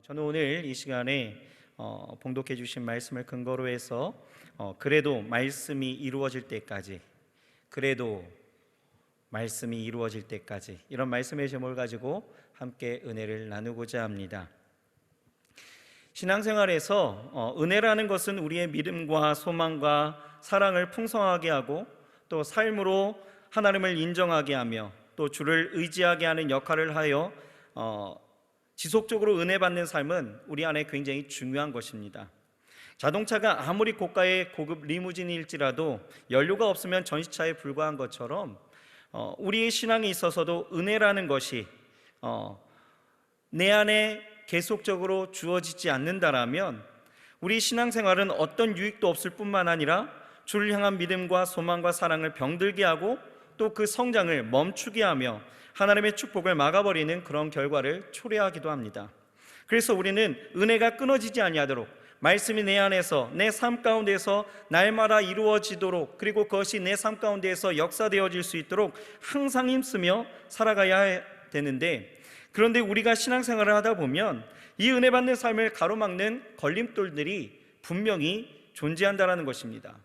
저는 오늘 이 시간에 봉독해 주신 말씀을 근거로 해서 그래도 말씀이 이루어질 때까지, 그래도 말씀이 이루어질 때까지, 이런 말씀의 제목을 가지고 함께 은혜를 나누고자 합니다. 신앙생활에서 은혜라는 것은 우리의 믿음과 소망과 사랑을 풍성하게 하고 또 삶으로 하나님을 인정하게 하며 또 주를 의지하게 하는 역할을 하여 지속적으로 은혜 받는 삶은 우리 안에 굉장히 중요한 것입니다. 자동차가 아무리 고가의 고급 리무진일지라도 연료가 없으면 전시차에 불과한 것처럼 우리의 신앙에 있어서도 은혜라는 것이 내 안에 계속적으로 주어지지 않는다라면 우리 신앙생활은 어떤 유익도 없을 뿐만 아니라 주를 향한 믿음과 소망과 사랑을 병들게 하고 또 그 성장을 멈추게 하며 하나님의 축복을 막아버리는 그런 결과를 초래하기도 합니다. 그래서 우리는 은혜가 끊어지지 아니하도록 말씀이 내 안에서 내 삶 가운데서 날마다 이루어지도록, 그리고 그것이 내 삶 가운데에서 역사되어질 수 있도록 항상 힘쓰며 살아가야 되는데, 그런데 우리가 신앙생활을 하다 보면 이 은혜 받는 삶을 가로막는 걸림돌들이 분명히 존재한다는 것입니다.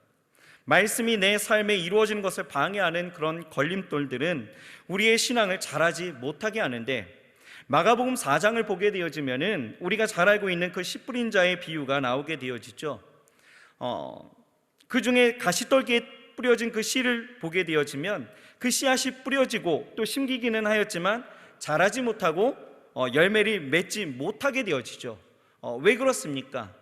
말씀이 내 삶에 이루어지는 것을 방해하는 그런 걸림돌들은 우리의 신앙을 잘하지 못하게 하는데, 마가복음 4장을 보게 되어지면은 우리가 잘 알고 있는 그 씨 뿌린 자의 비유가 나오게 되어지죠. 그 중에 가시떨기에 뿌려진 그 씨를 보게 되어지면 그 씨앗이 뿌려지고 또 심기기는 하였지만 자라지 못하고 열매를 맺지 못하게 되어지죠. 왜 그렇습니까?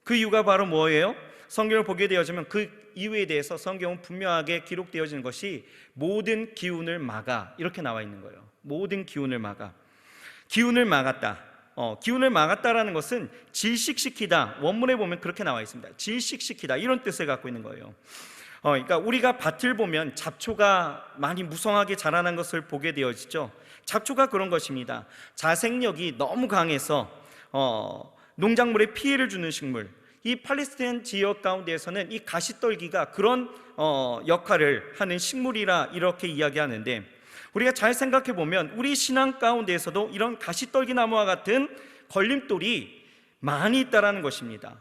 그 이유가 바로 뭐예요? 성경을 보게 되어지면 그 이유에 대해서 성경은 분명하게 기록되어지는 것이 모든 기운을 막아, 이렇게 나와 있는 거예요. 모든 기운을 막아. 기운을 막았다. 기운을 막았다라는 것은 질식시키다. 원문에 보면 그렇게 나와 있습니다. 질식시키다, 이런 뜻을 갖고 있는 거예요. 그러니까 우리가 밭을 보면 잡초가 많이 무성하게 자라난 것을 보게 되어지죠. 잡초가 그런 것입니다. 자생력이 너무 강해서 농작물에 피해를 주는 식물. 이 팔레스타인 지역 가운데에서는 이 가시떨기가 그런 역할을 하는 식물이라 이렇게 이야기하는데, 우리가 잘 생각해 보면 우리 신앙 가운데에서도 이런 가시떨기 나무와 같은 걸림돌이 많이 있다라는 것입니다.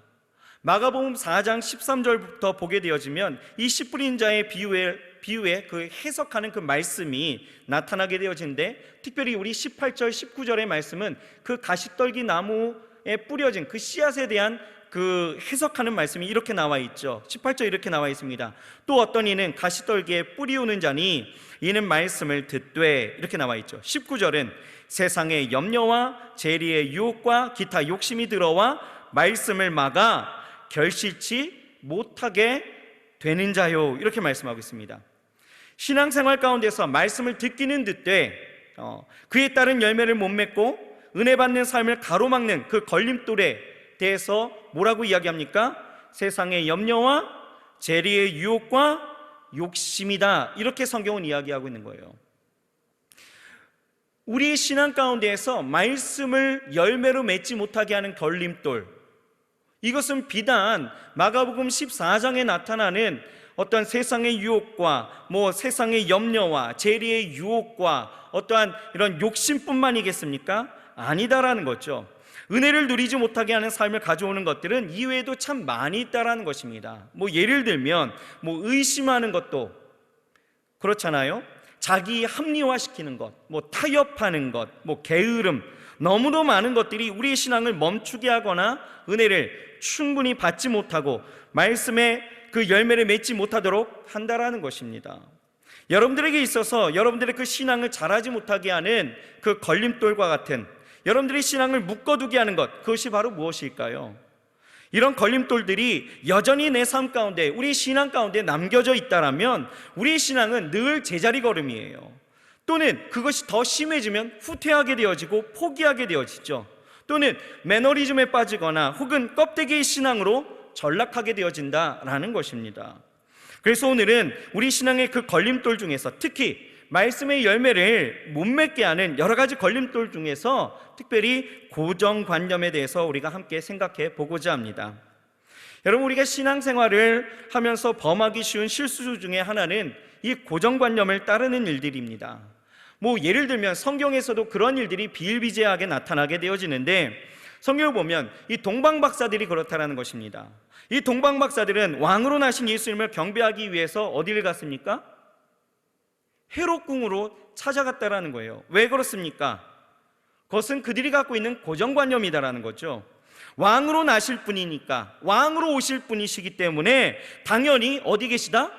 마가복음 4장 13절부터 보게 되어지면 이 씨 뿌린 자의 비유에 그 해석하는 그 말씀이 나타나게 되어지는데, 특별히 우리 18절 19절의 말씀은 그 가시떨기 나무에 뿌려진 그 씨앗에 대한 그 해석하는 말씀이 이렇게 나와 있죠. 18절 이렇게 나와 있습니다. 또 어떤 이는 가시떨기에 뿌리우는 자니 이는 말씀을 듣되, 이렇게 나와 있죠. 19절은 세상의 염려와 재리의 유혹과 기타 욕심이 들어와 말씀을 막아 결실치 못하게 되는 자요, 이렇게 말씀하고 있습니다. 신앙생활 가운데서 말씀을 듣기는 듣되 그에 따른 열매를 못 맺고 은혜 받는 삶을 가로막는 그 걸림돌에 대해서 뭐라고 이야기합니까? 세상의 염려와 재리의 유혹과 욕심이다, 이렇게 성경은 이야기하고 있는 거예요. 우리의 신앙 가운데에서 말씀을 열매로 맺지 못하게 하는 걸림돌, 이것은 비단 마가복음 14장에 나타나는 어떤 세상의 유혹과 세상의 염려와 재리의 유혹과 어떠한 이런 욕심뿐만이겠습니까? 아니다라는 거죠. 은혜를 누리지 못하게 하는 삶을 가져오는 것들은 이외에도 참 많이 있다라는 것입니다. 예를 들면 의심하는 것도 그렇잖아요. 자기 합리화시키는 것, 타협하는 것, 게으름, 너무도 많은 것들이 우리의 신앙을 멈추게 하거나 은혜를 충분히 받지 못하고 말씀의 그 열매를 맺지 못하도록 한다라는 것입니다. 여러분들에게 있어서 여러분들의 그 신앙을 자라지 못하게 하는 그 걸림돌과 같은, 여러분들의 신앙을 묶어두게 하는 것, 그것이 바로 무엇일까요? 이런 걸림돌들이 여전히 내 삶 가운데, 우리 신앙 가운데 남겨져 있다라면 우리의 신앙은 늘 제자리 걸음이에요. 또는 그것이 더 심해지면 후퇴하게 되어지고 포기하게 되어지죠. 또는 매너리즘에 빠지거나 혹은 껍데기의 신앙으로 전락하게 되어진다라는 것입니다. 그래서 오늘은 우리 신앙의 그 걸림돌 중에서, 특히 말씀의 열매를 못 맺게 하는 여러 가지 걸림돌 중에서 특별히 고정관념에 대해서 우리가 함께 생각해 보고자 합니다. 여러분, 우리가 신앙생활을 하면서 범하기 쉬운 실수 중에 하나는 이 고정관념을 따르는 일들입니다. 예를 들면 성경에서도 그런 일들이 비일비재하게 나타나게 되어지는데, 성경을 보면 이 동방박사들이 그렇다라는 것입니다. 이 동방박사들은 왕으로 나신 예수님을 경배하기 위해서 어디를 갔습니까? 헤롯궁으로 찾아갔다라는 거예요. 왜 그렇습니까? 그것은 그들이 갖고 있는 고정관념이다라는 거죠. 왕으로 나실 분이니까, 왕으로 오실 분이시기 때문에 당연히 어디 계시다?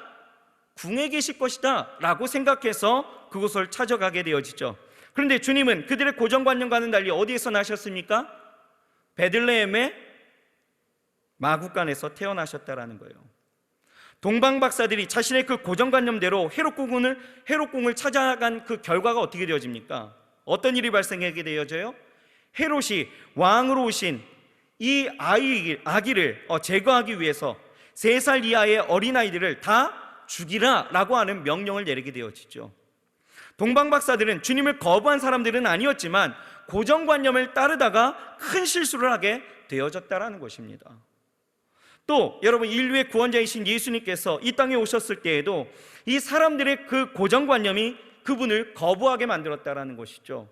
궁에 계실 것이다 라고 생각해서 그곳을 찾아가게 되어지죠. 그런데 주님은 그들의 고정관념과는 달리 어디에서 나셨습니까? 베들레헴의 마구간에서 태어나셨다라는 거예요. 동방박사들이 자신의 그 고정관념대로 헤롯궁을 찾아간 그 결과가 어떻게 되어집니까? 어떤 일이 발생하게 되어져요? 헤롯이 왕으로 오신 이 아기를 제거하기 위해서 3살 이하의 어린아이들을 다 죽이라 라고 하는 명령을 내리게 되어지죠. 동방박사들은 주님을 거부한 사람들은 아니었지만 고정관념을 따르다가 큰 실수를 하게 되어졌다라는 것입니다. 또 여러분, 인류의 구원자이신 예수님께서 이 땅에 오셨을 때에도 이 사람들의 그 고정관념이 그분을 거부하게 만들었다라는 것이죠.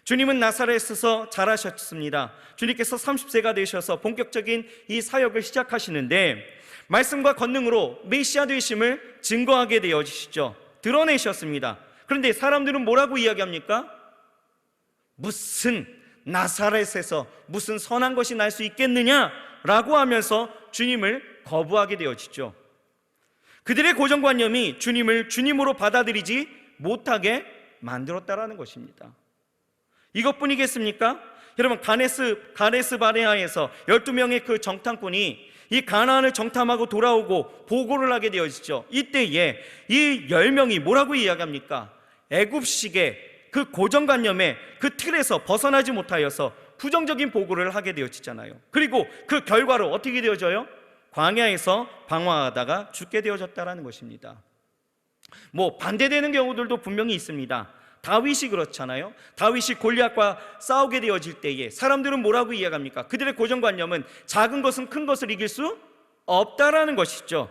주님은 나사렛에서 자라셨습니다. 주님께서 30세가 되셔서 본격적인 이 사역을 시작하시는데 말씀과 권능으로 메시아 되심을 증거하게 되어지시죠. 드러내셨습니다. 그런데 사람들은 뭐라고 이야기합니까? 무슨 나사렛에서 무슨 선한 것이 날 수 있겠느냐라고 하면서 주님을 거부하게 되어지죠. 그들의 고정관념이 주님을 주님으로 받아들이지 못하게 만들었다라는 것입니다. 이것뿐이겠습니까? 여러분, 가데스 바네아에서 12명의 그 정탐꾼이 이 가나안을 정탐하고 돌아오고 보고를 하게 되어지죠. 이때에 이 10명이 뭐라고 이야기합니까? 애굽식의 그 고정관념의 그 틀에서 벗어나지 못하여서 부정적인 보고를 하게 되어지잖아요. 그리고 그 결과로 어떻게 되어져요? 광야에서 방황하다가 죽게 되어졌다라는 것입니다. 반대되는 경우들도 분명히 있습니다. 다윗이 그렇잖아요. 다윗이 골리앗과 싸우게 되어질 때에 사람들은 뭐라고 이야기합니까? 그들의 고정관념은 작은 것은 큰 것을 이길 수 없다라는 것이죠.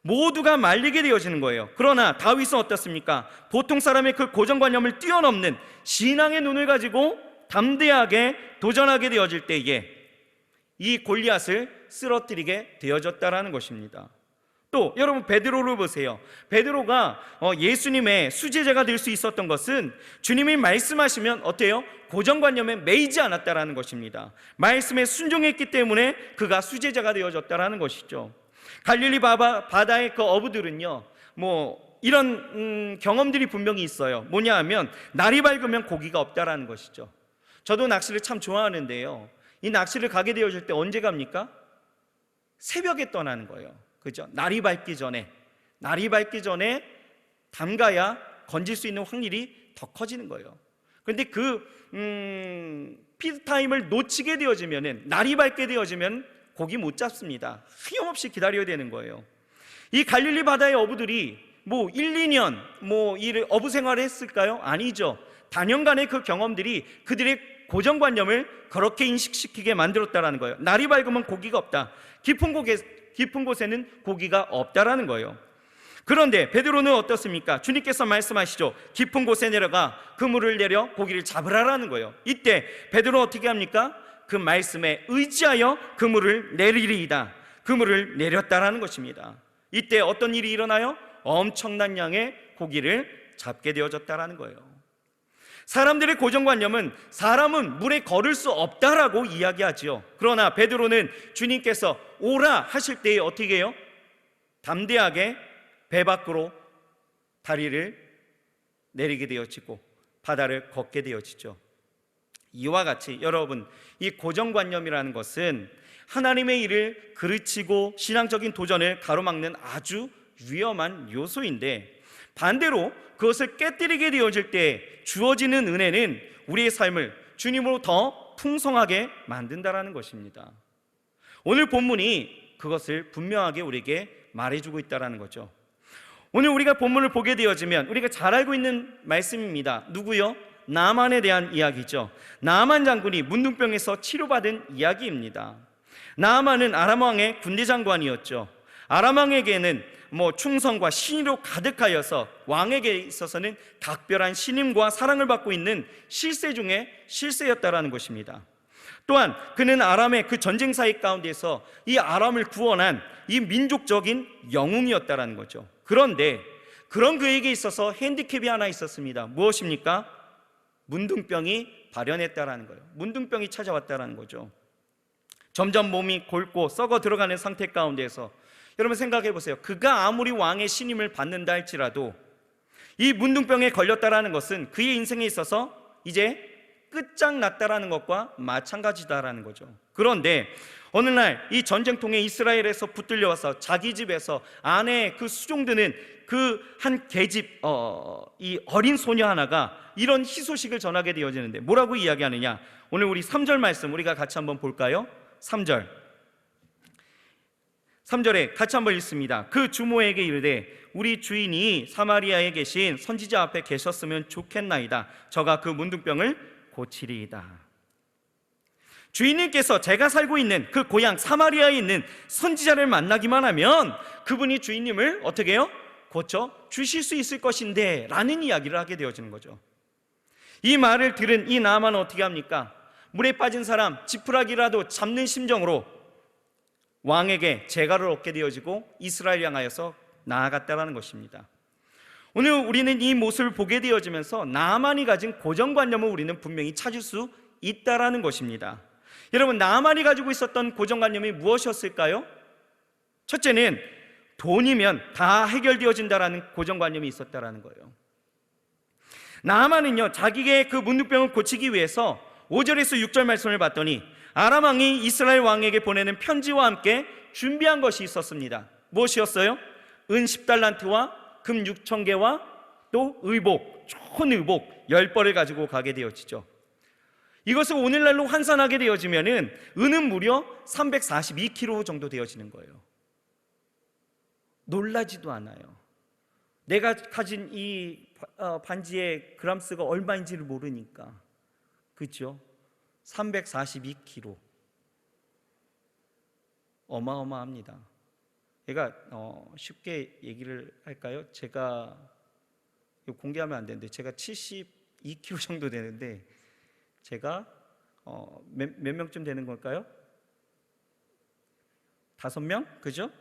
모두가 말리게 되어지는 거예요. 그러나 다윗은 어떻습니까? 보통 사람의 그 고정관념을 뛰어넘는 신앙의 눈을 가지고 담대하게 도전하게 되어질 때에 이 골리앗을 쓰러뜨리게 되어졌다라는 것입니다. 또 여러분, 베드로를 보세요. 베드로가 예수님의 수제자가 될 수 있었던 것은 주님이 말씀하시면 어때요? 고정관념에 매이지 않았다라는 것입니다. 말씀에 순종했기 때문에 그가 수제자가 되어졌다라는 것이죠. 갈릴리 바다의 그 어부들은요, 이런 경험들이 분명히 있어요. 뭐냐 하면 날이 밝으면 고기가 없다라는 것이죠. 저도 낚시를 참 좋아하는데요, 이 낚시를 가게 되어질 때 언제 갑니까? 새벽에 떠나는 거예요. 그죠? 날이 밝기 전에 담가야 건질 수 있는 확률이 더 커지는 거예요. 그런데 그 피드타임을 놓치게 되어지면, 날이 밝게 되어지면 고기 못 잡습니다. 하염없이 기다려야 되는 거예요. 이 갈릴리 바다의 어부들이 1, 2년 이 어부 생활을 했을까요? 아니죠. 단연간의 그 경험들이 그들의 고정관념을 그렇게 인식시키게 만들었다라는 거예요. 날이 밝으면 고기가 없다. 깊은 곳에는 고기가 없다라는 거예요. 그런데 베드로는 어떻습니까? 주님께서 말씀하시죠. 깊은 곳에 내려가 그물을 내려 고기를 잡으라라는 거예요. 이때 베드로는 어떻게 합니까? 그 말씀에 의지하여 그물을 내리리이다. 그물을 내렸다라는 것입니다. 이때 어떤 일이 일어나요? 엄청난 양의 고기를 잡게 되어졌다라는 거예요. 사람들의 고정관념은 사람은 물에 걸을 수 없다라고 이야기하지요. 그러나 베드로는 주님께서 오라 하실 때에 어떻게 해요? 담대하게 배 밖으로 다리를 내리게 되어지고 바다를 걷게 되어지죠. 이와 같이 여러분, 이 고정관념이라는 것은 하나님의 일을 그르치고 신앙적인 도전을 가로막는 아주 위험한 요소인데, 반대로 그것을 깨뜨리게 되어질 때 주어지는 은혜는 우리의 삶을 주님으로 더 풍성하게 만든다라는 것입니다. 오늘 본문이 그것을 분명하게 우리에게 말해주고 있다는 거죠. 오늘 우리가 본문을 보게 되어지면 우리가 잘 알고 있는 말씀입니다. 누구요? 나만에 대한 이야기죠. 나만 장군이 문둥병에서 치료받은 이야기입니다. 나만은 아람 왕의 군대 장관이었죠. 아람 왕에게는 충성과 신의로 가득하여서 왕에게 있어서는 각별한 신임과 사랑을 받고 있는 실세 중에 실세였다라는 것입니다. 또한 그는 아람의 그 전쟁 사역 가운데서 이 아람을 구원한 이 민족적인 영웅이었다라는 거죠. 그런데 그런 그에게 있어서 핸디캡이 하나 있었습니다. 무엇입니까? 문둥병이 발현했다라는 거예요. 문둥병이 찾아왔다라는 거죠. 점점 몸이 골고 썩어 들어가는 상태 가운데서 여러분 생각해 보세요. 그가 아무리 왕의 신임을 받는다 할지라도 이 문둥병에 걸렸다라는 것은 그의 인생에 있어서 이제 끝장났다라는 것과 마찬가지다라는 거죠. 그런데 어느 날 이 전쟁통에 이스라엘에서 붙들려 와서 자기 집에서 아내 그 수종드는 그 한 계집 이 어린 소녀 하나가 이런 희소식을 전하게 되어지는데 뭐라고 이야기하느냐? 오늘 우리 3절 말씀 우리가 같이 한번 볼까요? 3절에 같이 한번 읽습니다. 그 주모에게 이르되 우리 주인이 사마리아에 계신 선지자 앞에 계셨으면 좋겠나이다. 저가 그 문둥병을 고치리이다. 주인님께서 제가 살고 있는 그 고향 사마리아에 있는 선지자를 만나기만 하면 그분이 주인님을 어떻게 해요? 고쳐 주실 수 있을 것인데 라는 이야기를 하게 되어지는 거죠. 이 말을 들은 이 나아만은 어떻게 합니까? 물에 빠진 사람 지푸라기라도 잡는 심정으로 왕에게 재가를 얻게 되어지고 이스라엘 향하여서 나아갔다라는 것입니다. 오늘 우리는 이 모습을 보게 되어지면서 나아만이 가진 고정관념을 우리는 분명히 찾을 수 있다라는 것입니다. 여러분, 나아만이 가지고 있었던 고정관념이 무엇이었을까요? 첫째는 돈이면 다 해결되어진다라는 고정관념이 있었다라는 거예요. 나아만은요, 자기의 그 문둥병을 고치기 위해서 5절에서 6절 말씀을 봤더니 아람 왕이 이스라엘 왕에게 보내는 편지와 함께 준비한 것이 있었습니다. 무엇이었어요? 은 10달란트와 금 6,000개와 또 의복, 좋은 의복 10벌을 가지고 가게 되어지죠. 이것을 오늘날로 환산하게 되어지면은 은은 무려 342kg 정도 되어지는 거예요. 놀라지도 않아요. 내가 가진 이 반지의 그람수가 얼마인지를 모르니까. 그렇죠? 342kg. 어마어마합니다. 제가 쉽게 얘기를 할까요? 제가 공개하면 안 되는데 제가 72kg 정도 되는데 제가 몇 명쯤 되는 걸까요? 5명? 그죠?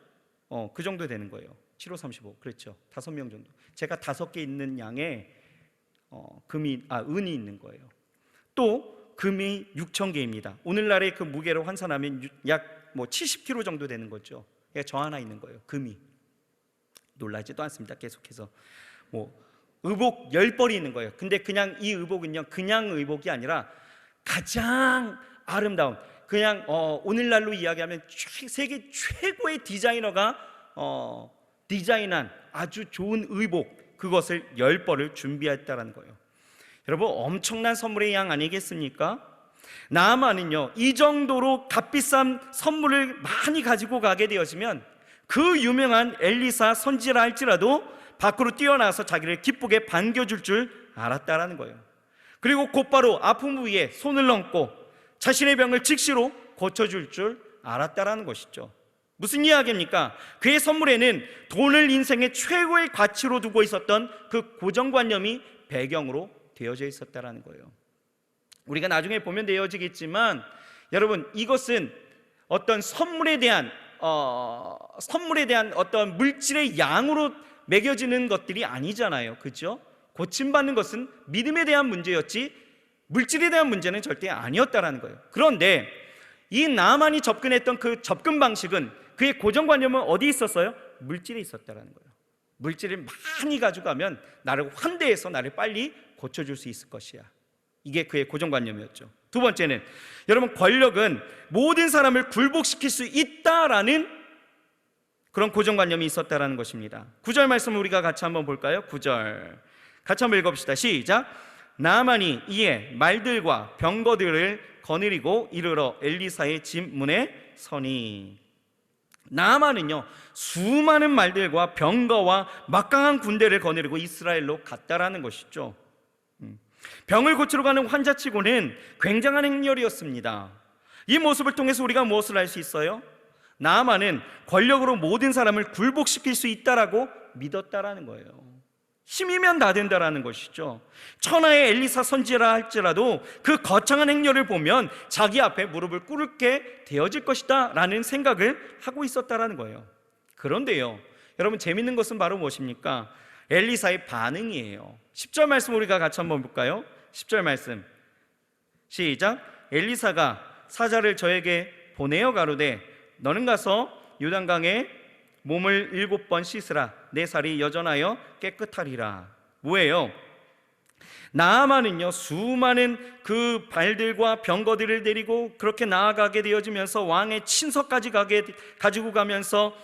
그 정도 되는 거예요. 7, 5, 35 그렇죠. 5명 정도. 제가 5개 있는 양의 은이 있는 거예요. 또 금이 6,000개입니다. 오늘날의 그 무게로 환산하면 약 70kg 정도 되는 거죠. 저 하나 있는 거예요. 금이. 놀라지도 않습니다. 계속해서 의복 10벌이 있는 거예요. 근데 그냥 이 의복은요, 그냥 의복이 아니라 가장 아름다운, 그냥 오늘날로 이야기하면 세계 최고의 디자이너가 디자인한 아주 좋은 의복, 그것을 10벌을 준비했다는 거예요. 여러분, 엄청난 선물의 양 아니겠습니까? 나아만은요, 이 정도로 값비싼 선물을 많이 가지고 가게 되어지면 그 유명한 엘리사 선지자라 할지라도 밖으로 뛰어나서 자기를 기쁘게 반겨줄 줄 알았다라는 거예요. 그리고 곧바로 아픈 부위에 손을 얹고 자신의 병을 즉시로 고쳐줄 줄 알았다라는 것이죠. 무슨 이야기입니까? 그의 선물에는 돈을 인생의 최고의 가치로 두고 있었던 그 고정관념이 배경으로 되어져 있었다라는 거예요. 우리가 나중에 보면 되어지겠지만 여러분, 이것은 어떤 선물에 대한 어떤 물질의 양으로 매겨지는 것들이 아니잖아요. 그렇죠? 고침받는 것은 믿음에 대한 문제였지 물질에 대한 문제는 절대 아니었다라는 거예요. 그런데 이 나아만이 접근했던 그 접근 방식은, 그의 고정관념은 어디에 있었어요? 물질에 있었다라는 거예요. 물질을 많이 가져가면 나를 환대해서 나를 빨리 고쳐줄 수 있을 것이야. 이게 그의 고정관념이었죠. 두 번째는, 여러분, 권력은 모든 사람을 굴복시킬 수 있다라는 그런 고정관념이 있었다라는 것입니다. 9절 말씀을 우리가 같이 한번 볼까요? 9절 같이 한번 읽어봅시다. 시작. 나아만이 이에 말들과 병거들을 거느리고 이르러 엘리사의 집 문에 서니. 나아만은요, 수많은 말들과 병거와 막강한 군대를 거느리고 이스라엘로 갔다라는 것이죠. 병을 고치러 가는 환자치고는 굉장한 행렬이었습니다. 이 모습을 통해서 우리가 무엇을 알 수 있어요? 나아만은 권력으로 모든 사람을 굴복시킬 수 있다라고 믿었다라는 거예요. 힘이면 다 된다라는 것이죠. 천하의 엘리사 선지라 할지라도 그 거창한 행렬을 보면 자기 앞에 무릎을 꿇게 되어질 것이다 라는 생각을 하고 있었다라는 거예요. 그런데요, 여러분, 재밌는 것은 바로 무엇입니까? 엘리사의 반응이에요. 10절 말씀 우리가 같이 한번 볼까요? 10절 말씀 시작. 엘리사가 사자를 저에게 보내어 가로되 너는 가서 요단강에 몸을 7번 씻으라. 내 살이 여전하여 깨끗하리라. 뭐예요? 나아만은요, 수많은 그 발들과 병거들을 데리고 그렇게 나아가게 되어지면서 왕의 친서까지 가지고 가면서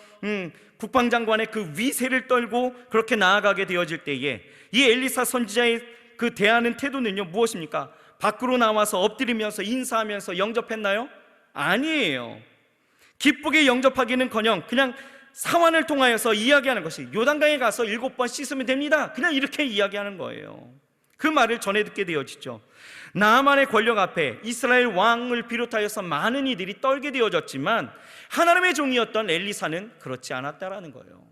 국방장관의 그 위세를 떨고 그렇게 나아가게 되어질 때에 이 엘리사 선지자의 그 대하는 태도는요, 무엇입니까? 밖으로 나와서 엎드리면서 인사하면서 영접했나요? 아니에요. 기쁘게 영접하기는커녕 그냥 상황을 통하여서 이야기하는 것이 요단강에 가서 7번 씻으면 됩니다, 그냥 이렇게 이야기하는 거예요. 그 말을 전해 듣게 되어지죠. 나아만의 권력 앞에 이스라엘 왕을 비롯하여서 많은 이들이 떨게 되어졌지만 하나님의 종이었던 엘리사는 그렇지 않았다라는 거예요.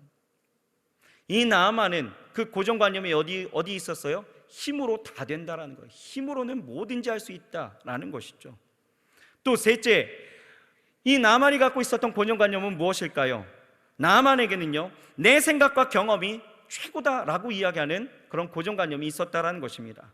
이 나아만은 그 고정관념이 어디 있었어요? 힘으로 다 된다라는 거예요. 힘으로는 뭐든지 할 수 있다라는 것이죠. 또 셋째, 이 나아만이 갖고 있었던 고정관념은 무엇일까요? 나아만에게는요, 내 생각과 경험이 최고다라고 이야기하는 그런 고정관념이 있었다라는 것입니다.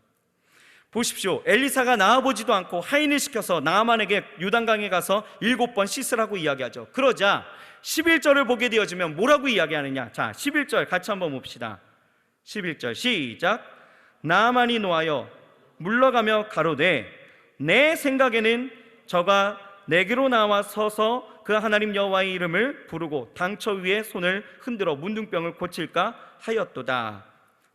보십시오. 엘리사가 나아보지도 않고 하인을 시켜서 나아만에게 요단강에 가서 7번 씻으라고 이야기하죠. 그러자 11절을 보게 되어지면 뭐라고 이야기하느냐? 자, 11절 같이 한번 봅시다. 11절 시작. 나아만이 노하여 물러가며 가로되 내 생각에는 저가 내게로 나와 서서 그 하나님 여호와의 이름을 부르고 당처 위에 손을 흔들어 문둥병을 고칠까 하였도다.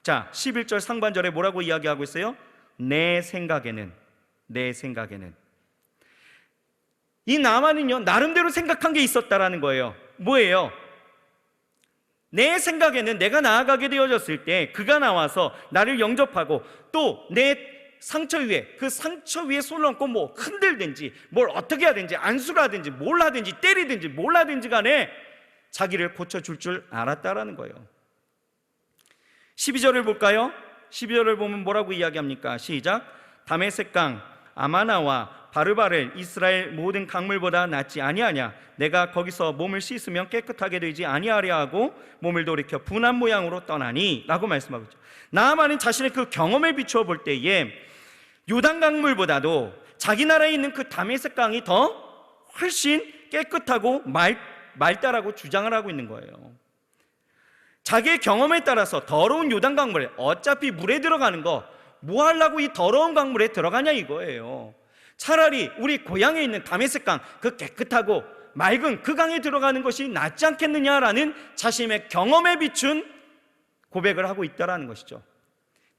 자, 11절 상반절에 뭐라고 이야기하고 있어요? 내 생각에는. 이 나만은요, 나름대로 생각한 게 있었다라는 거예요. 뭐예요? 내 생각에는 내가 나아가게 되어졌을 때 그가 나와서 나를 영접하고 또 내 상처 위에, 그 상처 위에 손을 얹고 뭐 흔들든지 뭘 어떻게 하든지 안수를 하든지 뭘 하든지 때리든지 뭘 하든지 간에 자기를 고쳐줄 줄 알았다라는 거예요. 12절을 볼까요? 12절을 보면 뭐라고 이야기합니까? 시작. 다메섹강 아마나와 바르바를 이스라엘 모든 강물보다 낫지 아니하냐? 내가 거기서 몸을 씻으면 깨끗하게 되지 아니하려 하고 몸을 돌이켜 분한 모양으로 떠나니 라고 말씀하고 있죠. 나아만은 자신의 그 경험을 비추어 볼 때에 요단 강물보다도 자기 나라에 있는 그 다메섹강이 더 훨씬 깨끗하고 맑다라고 주장을 하고 있는 거예요. 자기의 경험에 따라서 더러운 요단 강물에, 어차피 물에 들어가는 거 뭐 하려고 이 더러운 강물에 들어가냐 이거예요. 차라리 우리 고향에 있는 다메섹강, 그 깨끗하고 맑은 그 강에 들어가는 것이 낫지 않겠느냐라는 자신의 경험에 비춘 고백을 하고 있다라는 것이죠.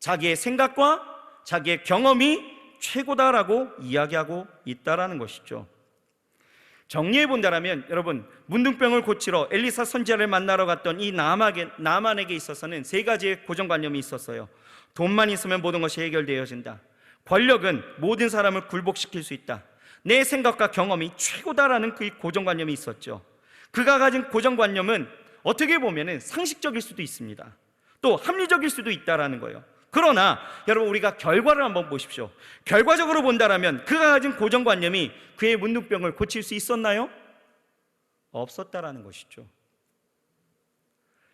자기의 생각과 자기의 경험이 최고다라고 이야기하고 있다라는 것이죠. 정리해 본다면 여러분, 문둥병을 고치러 엘리사 선지자를 만나러 갔던 이 나아만에게 있어서는 세 가지의 고정관념이 있었어요. 돈만 있으면 모든 것이 해결되어진다. 권력은 모든 사람을 굴복시킬 수 있다. 내 생각과 경험이 최고다라는 그 고정관념이 있었죠. 그가 가진 고정관념은 어떻게 보면 상식적일 수도 있습니다. 또 합리적일 수도 있다라는 거예요. 그러나 여러분, 우리가 결과를 한번 보십시오. 결과적으로 본다면 그가 가진 고정관념이 그의 문둥병을 고칠 수 있었나요? 없었다라는 것이죠.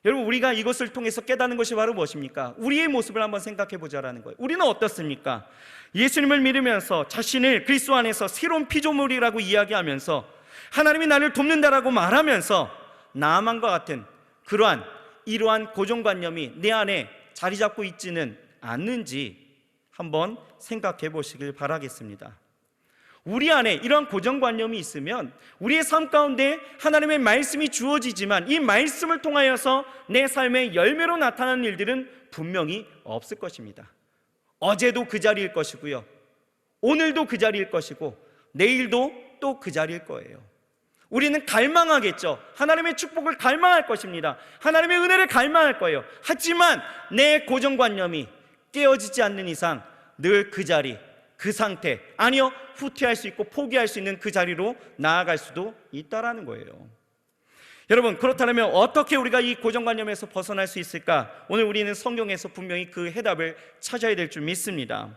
여러분, 우리가 이것을 통해서 깨닫는 것이 바로 무엇입니까? 우리의 모습을 한번 생각해 보자라는 거예요. 우리는 어떻습니까? 예수님을 믿으면서 자신을 그리스도 안에서 새로운 피조물이라고 이야기하면서 하나님이 나를 돕는다라고 말하면서 나아만과 같은 이러한 고정관념이 내 안에 자리 잡고 있지는 않는지 한번 생각해 보시길 바라겠습니다. 우리 안에 이러한 고정관념이 있으면 우리의 삶 가운데 하나님의 말씀이 주어지지만 이 말씀을 통하여서 내 삶의 열매로 나타나는 일들은 분명히 없을 것입니다. 어제도 그 자리일 것이고요, 오늘도 그 자리일 것이고 내일도 또 그 자리일 거예요. 우리는 갈망하겠죠. 하나님의 축복을 갈망할 것입니다. 하나님의 은혜를 갈망할 거예요. 하지만 내 고정관념이 깨어지지 않는 이상 늘 그 자리, 그 상태, 아니요, 후퇴할 수 있고 포기할 수 있는 그 자리로 나아갈 수도 있다라는 거예요. 여러분, 그렇다면 어떻게 우리가 이 고정관념에서 벗어날 수 있을까? 오늘 우리는 성경에서 분명히 그 해답을 찾아야 될 줄 믿습니다.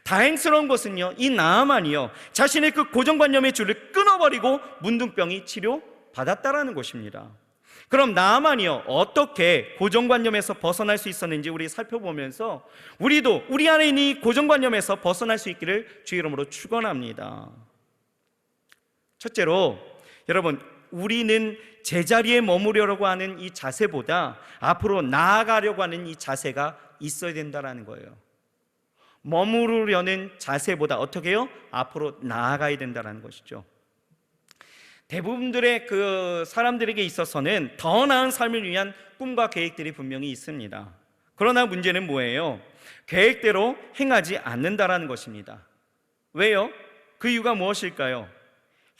다행스러운 것은요, 이 나아만이요, 자신의 그 고정관념의 줄을 끊어버리고 문둥병이 치료받았다라는 것입니다. 그럼 나아만이요, 어떻게 고정관념에서 벗어날 수 있었는지 우리 살펴보면서 우리도 우리 안에 있는 이 고정관념에서 벗어날 수 있기를 주의 이름으로 축원합니다. 첫째로, 여러분, 우리는 제자리에 머무려고 하는 이 자세보다 앞으로 나아가려고 하는 이 자세가 있어야 된다는 거예요. 머무르려는 자세보다 어떻게 해요? 앞으로 나아가야 된다는 것이죠. 대부분들의 그 사람들에게 있어서는 더 나은 삶을 위한 꿈과 계획들이 분명히 있습니다. 그러나 문제는 뭐예요? 계획대로 행하지 않는다라는 것입니다. 왜요? 그 이유가 무엇일까요?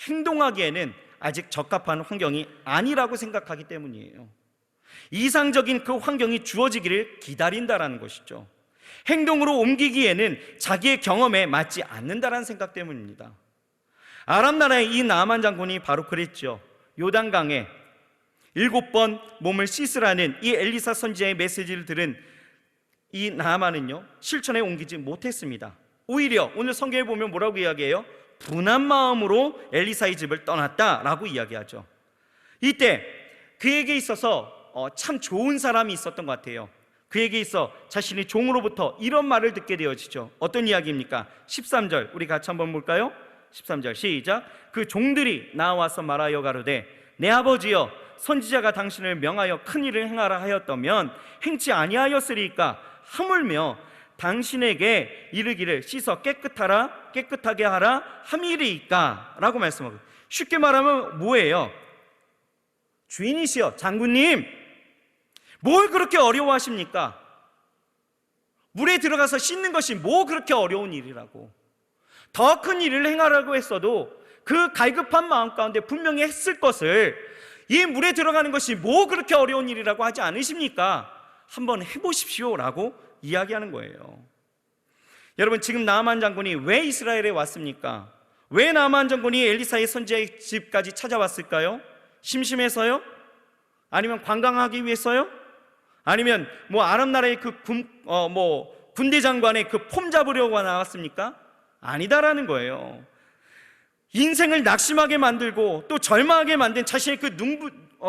행동하기에는 아직 적합한 환경이 아니라고 생각하기 때문이에요. 이상적인 그 환경이 주어지기를 기다린다라는 것이죠. 행동으로 옮기기에는 자기의 경험에 맞지 않는다라는 생각 때문입니다. 아람 나라의 이 나아만 장군이 바로 그랬죠. 요단강에 7번 몸을 씻으라는 이 엘리사 선지자의 메시지를 들은 이 나아만은요, 실천에 옮기지 못했습니다. 오히려 오늘 성경에 보면 뭐라고 이야기해요? 분한 마음으로 엘리사의 집을 떠났다라고 이야기하죠. 이때 그에게 있어서 참 좋은 사람이 있었던 것 같아요. 그에게 있어 자신이 종으로부터 이런 말을 듣게 되어지죠. 어떤 이야기입니까? 13절 우리 같이 한번 볼까요? 13절 시작. 그 종들이 나와서 말하여 가로되 내 아버지여, 선지자가 당신을 명하여 큰 일을 행하라 하였다면 행치 아니하였으리까? 하물며 당신에게 이르기를 씻어 깨끗하게 하라 함이리이까? 라고 말씀하고, 쉽게 말하면 뭐예요? 주인이시여, 장군님, 뭘 그렇게 어려워하십니까? 물에 들어가서 씻는 것이 뭐 그렇게 어려운 일이라고. 더 큰 일을 행하라고 했어도 그 갈급한 마음 가운데 분명히 했을 것을, 이 물에 들어가는 것이 뭐 그렇게 어려운 일이라고 하지 않으십니까? 한번 해보십시오 라고 이야기하는 거예요. 여러분, 지금 나아만 장군이 왜 이스라엘에 왔습니까? 왜 나아만 장군이 엘리사의 선지자의 집까지 찾아왔을까요? 심심해서요? 아니면 관광하기 위해서요? 아니면 아람 나라의 그 군대 장관의 그 폼 잡으려고 나왔습니까? 아니다라는 거예요. 인생을 낙심하게 만들고 또 절망하게 만든 자신의 그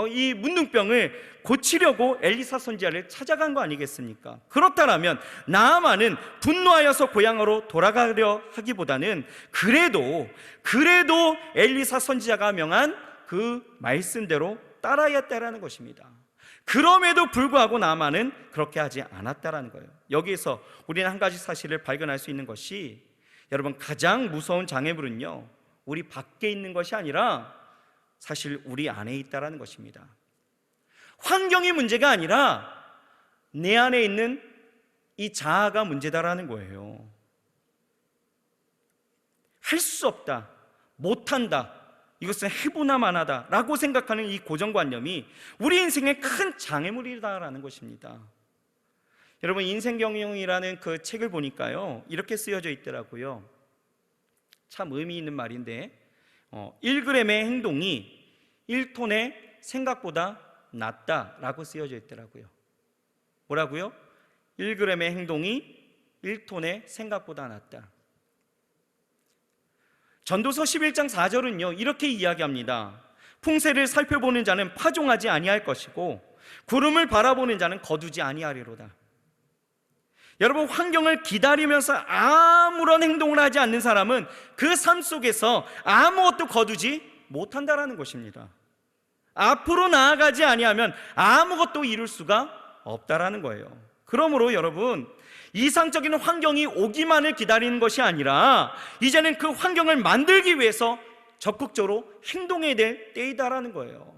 이 문둥병을 고치려고 엘리사 선지자를 찾아간 거 아니겠습니까? 그렇다면 나아만은 분노하여서 고향으로 돌아가려 하기보다는 그래도 엘리사 선지자가 명한 그 말씀대로 따라야 했다라는 것입니다. 그럼에도 불구하고 나아만은 그렇게 하지 않았다라는 거예요. 여기에서 우리는 한 가지 사실을 발견할 수 있는 것이, 여러분, 가장 무서운 장애물은요, 우리 밖에 있는 것이 아니라 사실 우리 안에 있다라는 것입니다. 환경이 문제가 아니라 내 안에 있는 이 자아가 문제다라는 거예요. 할 수 없다, 못한다, 이것은 해보나 마나다 라고 생각하는 이 고정관념이 우리 인생의 큰 장애물이다라는 것입니다. 여러분, 인생경영이라는 그 책을 보니까요, 이렇게 쓰여져 있더라고요. 참 의미 있는 말인데, 1g의 행동이 1톤의 생각보다 낫다라고 쓰여져 있더라고요. 뭐라고요? 1g의 행동이 1톤의 생각보다 낫다. 전도서 11장 4절은요, 이렇게 이야기합니다. 풍세를 살펴보는 자는 파종하지 아니할 것이고 구름을 바라보는 자는 거두지 아니하리로다. 여러분, 환경을 기다리면서 아무런 행동을 하지 않는 사람은 그 삶 속에서 아무것도 거두지 못한다라는 것입니다. 앞으로 나아가지 아니하면 아무것도 이룰 수가 없다라는 거예요. 그러므로 여러분, 이상적인 환경이 오기만을 기다리는 것이 아니라 이제는 그 환경을 만들기 위해서 적극적으로 행동해야 될 때이다라는 거예요.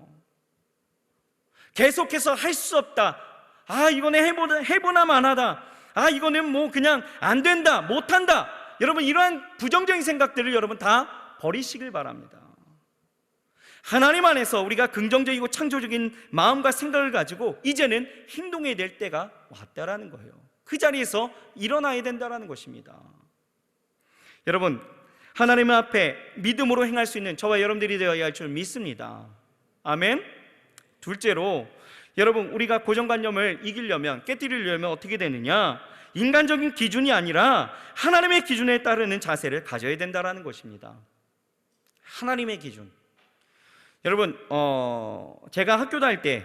계속해서 할 수 없다, 이거는 해보나 마나다, 이거는 그냥 안 된다, 못한다, 여러분, 이러한 부정적인 생각들을 여러분 다 버리시길 바랍니다. 하나님 안에서 우리가 긍정적이고 창조적인 마음과 생각을 가지고 이제는 행동해야 될 때가 왔다라는 거예요. 그 자리에서 일어나야 된다라는 것입니다. 여러분, 하나님 앞에 믿음으로 행할 수 있는 저와 여러분들이 되어야 할 줄 믿습니다. 아멘. 둘째로, 여러분, 우리가 고정관념을 이기려면, 깨뜨리려면 어떻게 되느냐? 인간적인 기준이 아니라 하나님의 기준에 따르는 자세를 가져야 된다는 것입니다. 하나님의 기준. 여러분, 제가 학교 다닐 때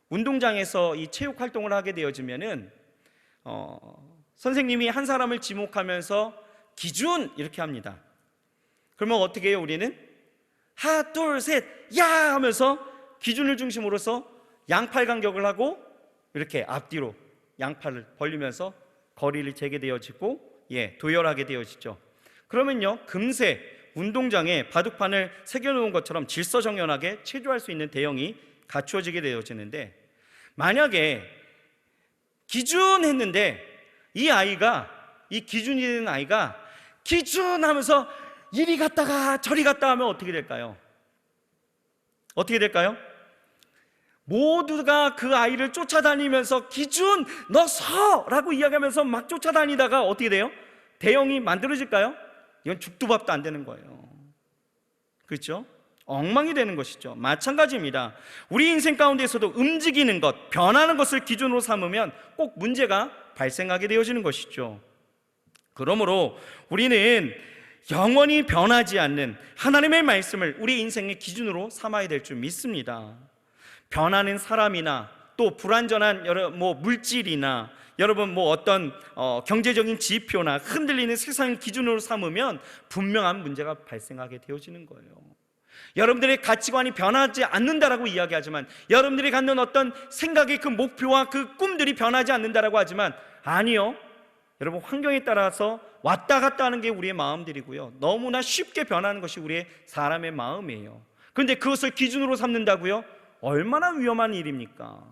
운동장에서 이 체육 활동을 하게 되어지면은 선생님이 한 사람을 지목하면서 기준 이렇게 합니다. 그러면 어떻게 해요? 우리는 하나 둘 셋 야 하면서 기준을 중심으로서 양팔 간격을 하고 이렇게 앞뒤로 양팔을 벌리면서 거리를 재게 되어지고 도열하게 되어지죠. 그러면요, 금세 운동장에 바둑판을 새겨놓은 것처럼 질서정연하게 체조할 수 있는 대형이 갖추어지게 되어지는데, 만약에 기준 했는데 이 기준이 되는 아이가 기준 하면서 이리 갔다가 저리 갔다 하면 어떻게 될까요? 어떻게 될까요? 모두가 그 아이를 쫓아다니면서 기준 너 서라고 이야기하면서 막 쫓아다니다가 어떻게 돼요? 대형이 만들어질까요? 이건 죽도 밥도 안 되는 거예요. 그렇죠? 엉망이 되는 것이죠. 마찬가지입니다. 우리 인생 가운데에서도 움직이는 것, 변하는 것을 기준으로 삼으면 꼭 문제가 발생하게 되어지는 것이죠. 그러므로 우리는 영원히 변하지 않는 하나님의 말씀을 우리 인생의 기준으로 삼아야 될 줄 믿습니다. 변하는 사람이나 또 불완전한 물질이나 여러분 어떤 경제적인 지표나 흔들리는 세상을 기준으로 삼으면 분명한 문제가 발생하게 되어지는 거예요. 여러분들의 가치관이 변하지 않는다라고 이야기하지만, 여러분들이 갖는 어떤 생각의 그 목표와 그 꿈들이 변하지 않는다라고 하지만, 아니요, 여러분, 환경에 따라서 왔다 갔다 하는 게 우리의 마음들이고요, 너무나 쉽게 변하는 것이 우리의 사람의 마음이에요. 그런데 그것을 기준으로 삼는다고요? 얼마나 위험한 일입니까?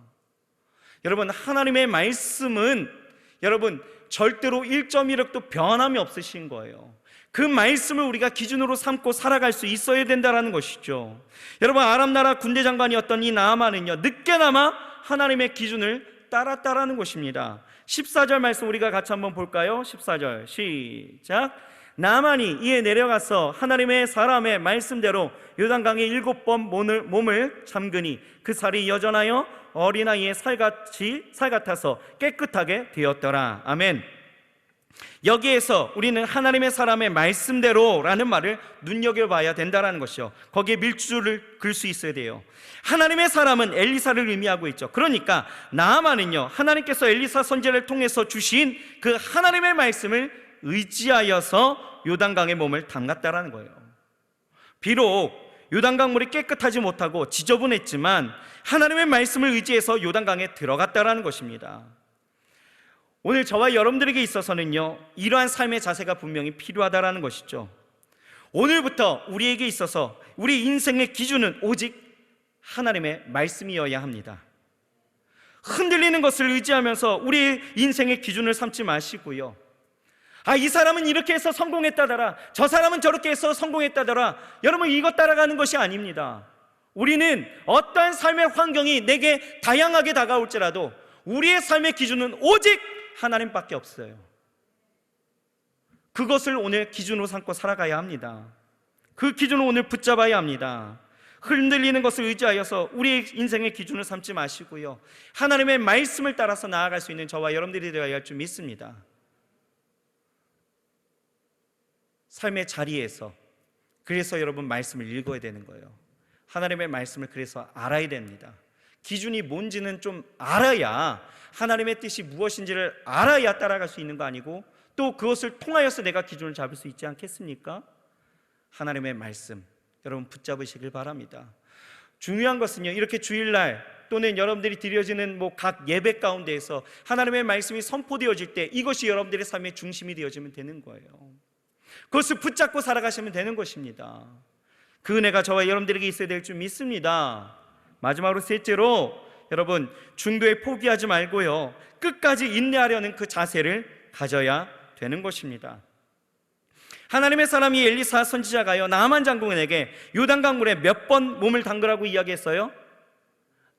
여러분, 하나님의 말씀은 여러분 절대로 1.1억도 변함이 없으신 거예요. 그 말씀을 우리가 기준으로 삼고 살아갈 수 있어야 된다는 것이죠. 여러분, 아람 나라 군대 장관이었던 이 나아만은요, 늦게나마 하나님의 기준을 따랐다라는 것입니다. 14절 말씀 우리가 같이 한번 볼까요? 14절 시작. 나아만이 이에 내려가서 하나님의 사람의 말씀대로 요단강에 7번 몸을 잠그니 그 살이 여전하여 어린아이의 살 같아서 깨끗하게 되었더라. 아멘. 여기에서 우리는 하나님의 사람의 말씀대로라는 말을 눈여겨봐야 된다는 것이요, 거기에 밀주를 글 수 있어야 돼요. 하나님의 사람은 엘리사를 의미하고 있죠. 그러니까 나아만은요, 하나님께서 엘리사 선지자를 통해서 주신 그 하나님의 말씀을 의지하여서 요단강에 몸을 담갔다라는 거예요. 비록 요단강 물이 깨끗하지 못하고 지저분했지만 하나님의 말씀을 의지해서 요단강에 들어갔다라는 것입니다. 오늘 저와 여러분들에게 있어서는요, 이러한 삶의 자세가 분명히 필요하다라는 것이죠. 오늘부터 우리에게 있어서 우리 인생의 기준은 오직 하나님의 말씀이어야 합니다. 흔들리는 것을 의지하면서 우리 인생의 기준을 삼지 마시고요, 이 사람은 이렇게 해서 성공했다더라, 저 사람은 저렇게 해서 성공했다더라, 여러분, 이것 따라가는 것이 아닙니다. 우리는 어떠한 삶의 환경이 내게 다양하게 다가올지라도 우리의 삶의 기준은 오직 하나님밖에 없어요. 그것을 오늘 기준으로 삼고 살아가야 합니다. 그 기준을 오늘 붙잡아야 합니다. 흔들리는 것을 의지하여서 우리의 인생의 기준을 삼지 마시고요, 하나님의 말씀을 따라서 나아갈 수 있는 저와 여러분들이 되어야 할 줄 믿습니다. 삶의 자리에서 그래서 여러분 말씀을 읽어야 되는 거예요. 하나님의 말씀을 그래서 알아야 됩니다. 기준이 뭔지는 좀 알아야, 하나님의 뜻이 무엇인지를 알아야 따라갈 수 있는 거 아니고, 또 그것을 통하여서 내가 기준을 잡을 수 있지 않겠습니까? 하나님의 말씀 여러분 붙잡으시길 바랍니다. 중요한 것은요, 이렇게 주일날 또는 여러분들이 드려지는 각 예배 가운데에서 하나님의 말씀이 선포되어질 때 이것이 여러분들의 삶의 중심이 되어지면 되는 거예요. 그것을 붙잡고 살아가시면 되는 것입니다. 그 은혜가 저와 여러분들에게 있어야 될 줄 믿습니다. 마지막으로 셋째로, 여러분, 중도에 포기하지 말고요, 끝까지 인내하려는 그 자세를 가져야 되는 것입니다. 하나님의 사람이 엘리사 선지자가요, 나아만 장군에게 요단강 물에 몇 번 몸을 담그라고 이야기했어요?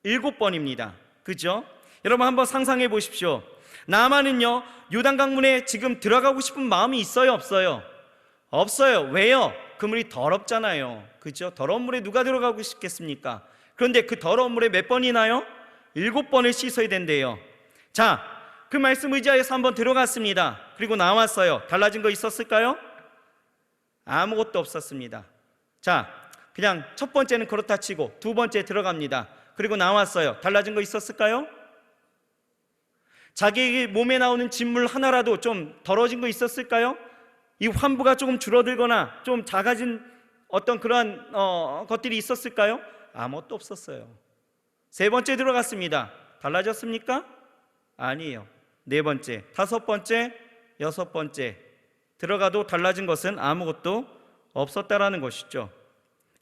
7번입니다. 그죠? 여러분 한번 상상해 보십시오. 나아만은요, 요단강 물에 지금 들어가고 싶은 마음이 있어요, 없어요? 없어요. 왜요? 그 물이 더럽잖아요. 그죠? 더러운 물에 누가 들어가고 싶겠습니까? 그런데 그 더러운 물에 몇 번이나요? 7번을 씻어야 된대요. 자, 그 말씀 의지하여서 한번 들어갔습니다. 그리고 나왔어요. 달라진 거 있었을까요? 아무것도 없었습니다. 자, 그냥 첫 번째는 그렇다 치고 두 번째 들어갑니다. 그리고 나왔어요. 달라진 거 있었을까요? 자기 몸에 나오는 진물 하나라도 좀 덜어진 거 있었을까요? 이 환부가 조금 줄어들거나 좀 작아진 어떤 그러한 것들이 있었을까요? 아무것도 없었어요. 세 번째 들어갔습니다. 달라졌습니까? 아니에요. 네 번째, 다섯 번째, 여섯 번째 들어가도 달라진 것은 아무것도 없었다라는 것이죠.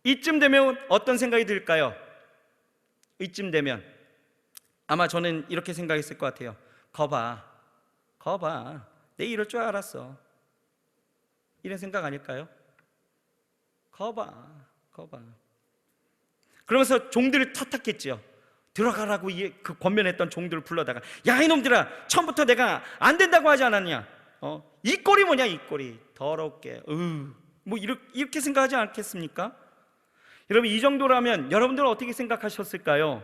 이쯤 되면 어떤 생각이 들까요? 이쯤 되면 아마 저는 이렇게 생각했을 것 같아요. 거봐, 내 이럴 줄 알았어. 이런 생각 아닐까요? 거봐. 그러면서 종들을 탓했겠죠. 들어가라고 그 권면했던 종들을 불러다가, 야 이놈들아, 처음부터 내가 안 된다고 하지 않았냐? 이 꼴이 뭐냐, 이 꼴이 더럽게. 뭐 이렇게 생각하지 않겠습니까? 여러분, 이 정도라면 여러분들은 어떻게 생각하셨을까요?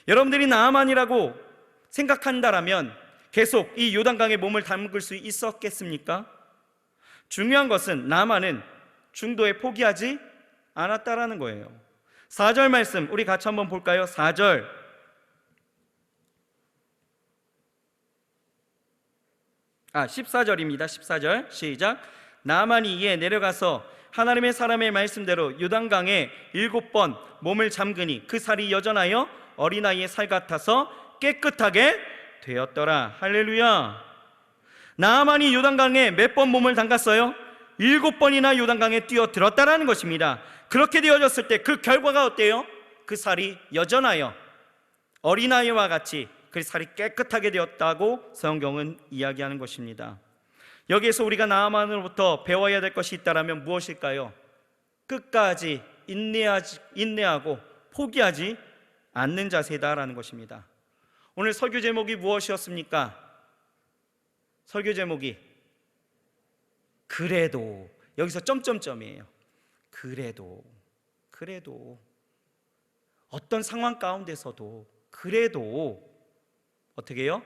여러분들이 나아만이라고 생각한다라면 계속 이 요단강에 몸을 담글 수 있었겠습니까? 중요한 것은 나아만은 중도에 포기하지 않았다라는 거예요. 4절 말씀 우리 같이 한번 볼까요? 4절. 아, 14절입니다. 14절 시작. 나아만이 이에 내려가서 하나님의 사람의 말씀대로 요단강에 7번 몸을 잠그니 그 살이 여전하여 어린아이의 살 같아서 깨끗하게 되었더라. 할렐루야. 나아만이 요단강에 몇 번 몸을 담갔어요? 7번이나 요단강에 뛰어들었다라는 것입니다. 그렇게 되어졌을 때 그 결과가 어때요? 그 살이 여전하여 어린아이와 같이 그 살이 깨끗하게 되었다고 성경은 이야기하는 것입니다. 여기에서 우리가 나아만으로부터 배워야 될 것이 있다면 무엇일까요? 끝까지 인내하고 포기하지 않는 자세다라는 것입니다. 오늘 설교 제목이 무엇이었습니까? 설교 제목이 그래도, 여기서 점점점이에요. 그래도 어떤 상황 가운데서도 그래도 어떻게 해요?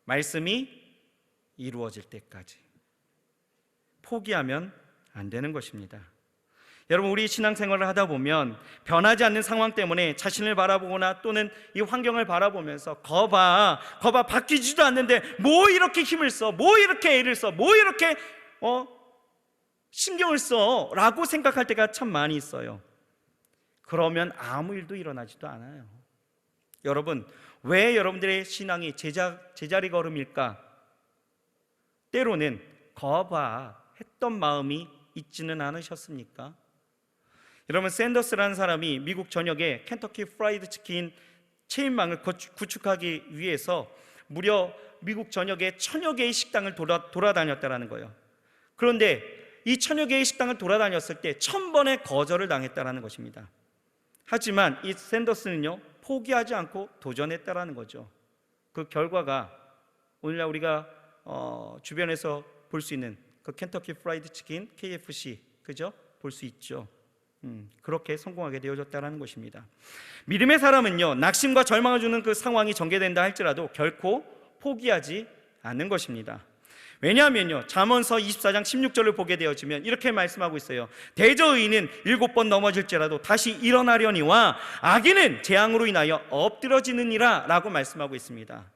말씀이 이루어질 때까지 포기하면 안 되는 것입니다. 여러분, 우리 신앙생활을 하다 보면 변하지 않는 상황 때문에 자신을 바라보거나 또는 이 환경을 바라보면서 거봐 바뀌지도 않는데 뭐 이렇게 힘을 써, 뭐 이렇게 애를 써, 뭐 이렇게 신경을 써 라고 생각할 때가 참 많이 있어요. 그러면 아무 일도 일어나지도 않아요. 여러분, 왜 여러분들의 신앙이 제자리 걸음일까? 때로는 거봐 했던 마음이 있지는 않으셨습니까? 여러분, 샌더스라는 사람이 미국 전역에 켄터키 프라이드 치킨 체인망을 구축하기 위해서 무려 미국 전역에 1000여 개의 식당을 돌아다녔다는 거예요. 그런데 이 1000여 개의 식당을 돌아다녔을 때 1000번의 거절을 당했다는 것입니다. 하지만 이 샌더스는요, 포기하지 않고 도전했다는 거죠. 그 결과가 오늘날 우리가 주변에서 볼 수 있는 그 켄터키 프라이드 치킨 KFC, 그죠? 볼 수 있죠. 그렇게 성공하게 되어졌다는 것입니다. 믿음의 사람은요, 낙심과 절망을 주는 그 상황이 전개된다 할지라도 결코 포기하지 않는 것입니다. 왜냐하면요, 잠언서 24장 16절을 보게 되어지면 이렇게 말씀하고 있어요. 대저의인은 7번 넘어질지라도 다시 일어나려니와 악인은 재앙으로 인하여 엎드러지느니라 라고 말씀하고 있습니다.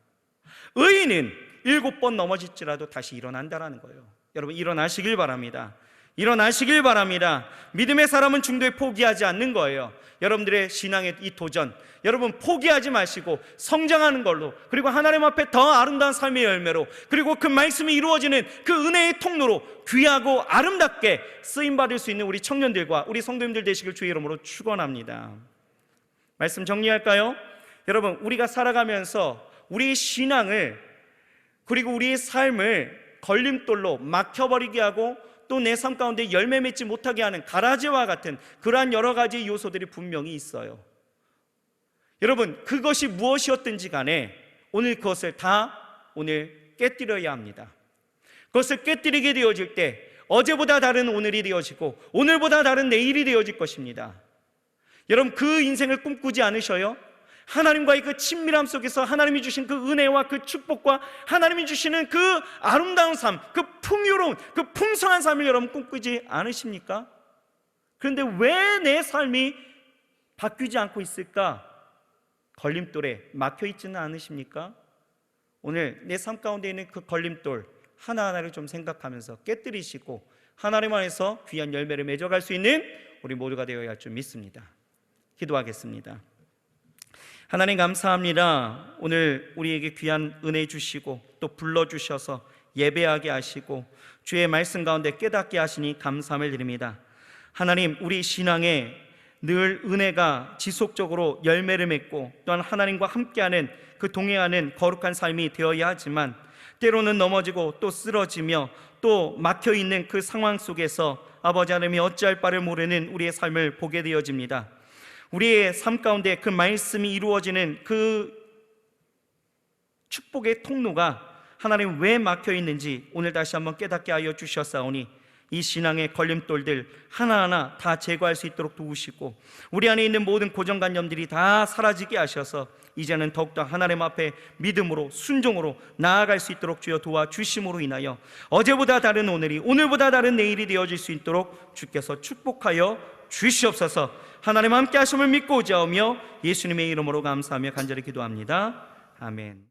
의인은 7번 넘어질지라도 다시 일어난다라는 거예요. 여러분, 일어나시길 바랍니다. 일어나시길 바랍니다. 믿음의 사람은 중도에 포기하지 않는 거예요. 여러분들의 신앙의 이 도전, 여러분 포기하지 마시고 성장하는 걸로, 그리고 하나님 앞에 더 아름다운 삶의 열매로, 그리고 그 말씀이 이루어지는 그 은혜의 통로로 귀하고 아름답게 쓰임받을 수 있는 우리 청년들과 우리 성도님들 되시길 주의 이름으로 축원합니다. 말씀 정리할까요? 여러분, 우리가 살아가면서 우리의 신앙을, 그리고 우리의 삶을 걸림돌로 막혀버리게 하고 또 내 삶 가운데 열매 맺지 못하게 하는 가라지와 같은 그러한 여러 가지 요소들이 분명히 있어요. 여러분, 그것이 무엇이었든지 간에 오늘 그것을 다 오늘 깨뜨려야 합니다. 그것을 깨뜨리게 되어질 때 어제보다 다른 오늘이 되어지고 오늘보다 다른 내일이 되어질 것입니다. 여러분, 그 인생을 꿈꾸지 않으셔요? 하나님과의 그 친밀함 속에서 하나님이 주신 그 은혜와 그 축복과 하나님이 주시는 그 아름다운 삶, 그 풍요로운, 그 풍성한 삶을 여러분 꿈꾸지 않으십니까? 그런데 왜 내 삶이 바뀌지 않고 있을까? 걸림돌에 막혀 있지는 않으십니까? 오늘 내 삶 가운데 있는 그 걸림돌 하나하나를 좀 생각하면서 깨뜨리시고 하나님 안에서 귀한 열매를 맺어갈 수 있는 우리 모두가 되어야 할 줄 믿습니다. 기도하겠습니다. 하나님 감사합니다. 오늘 우리에게 귀한 은혜 주시고 또 불러주셔서 예배하게 하시고 주의 말씀 가운데 깨닫게 하시니 감사함을 드립니다. 하나님, 우리 신앙에 늘 은혜가 지속적으로 열매를 맺고 또한 하나님과 함께하는 그 동행하는 거룩한 삶이 되어야 하지만 때로는 넘어지고 또 쓰러지며 또 막혀있는 그 상황 속에서 아버지 하나님이 어찌할 바를 모르는 우리의 삶을 보게 되어집니다. 우리의 삶 가운데 그 말씀이 이루어지는 그 축복의 통로가 하나님 왜 막혀 있는지 오늘 다시 한번 깨닫게 하여 주셨사오니 이 신앙의 걸림돌들 하나하나 다 제거할 수 있도록 도우시고 우리 안에 있는 모든 고정관념들이 다 사라지게 하셔서 이제는 더욱더 하나님 앞에 믿음으로 순종으로 나아갈 수 있도록 주여 도와주심으로 인하여 어제보다 다른 오늘이 오늘보다 다른 내일이 되어질 수 있도록 주께서 축복하여 주시옵소서. 하나님 함께 하심을 믿고 오자오며 예수님의 이름으로 감사하며 간절히 기도합니다. 아멘.